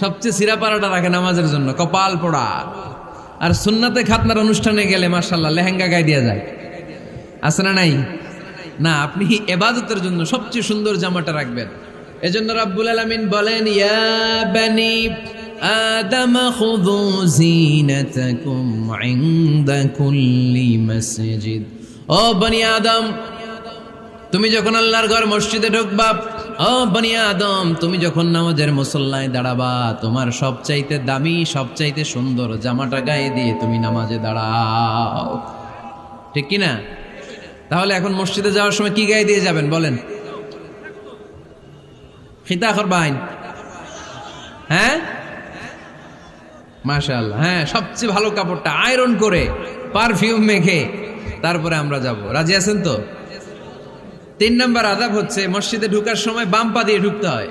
সবচেয়ে সিরাপাড়াটা রাখে নামাজের জন্য, কপাল পোড়া। আর সুন্নাতে খাতনার অনুষ্ঠানে গেলে মাশাআল্লাহ লেহেঙ্গা গায়ে দিয়া যায়, আছে না নাই? না, আপনি ইবাদতের জন্য সবচেয়ে সুন্দর জামাটা রাখবেন। এজন্য রাব্বুল আলামিন বলেন, ইয়া বানি আদম খুযু যিনাতাকুম ইনদা কুল্লি মসজিদ। ও বনি আদম, তুমি যখন আল্লাহর ঘর মসজিদে ঢুকবা, ও বনি আদম, তুমি যখন নামাজের মুসল্লায় দাঁড়াবা, তোমার সবচাইতে দামি সবচাইতে সুন্দর জামাটা গায়ে দিয়ে তুমি নামাজে দাঁড়াও, ঠিক কি না? তাহলে এখন মসজিদে যাওয়ার সময় কি গায়ে দিয়ে যাবেন বলেন? খিতা করবাইন? হ্যাঁ, মাশাআল্লাহ, হ্যাঁ, সবচেয়ে ভালো কাপড়টা আয়রন করে পারফিউম মেখে তারপরে আমরা যাব। রাজি আছেন তো? 3 নম্বর আদাব হচ্ছে মসজিদে ঢুকার সময় বাম পা দিয়ে ঢুকতে হয়।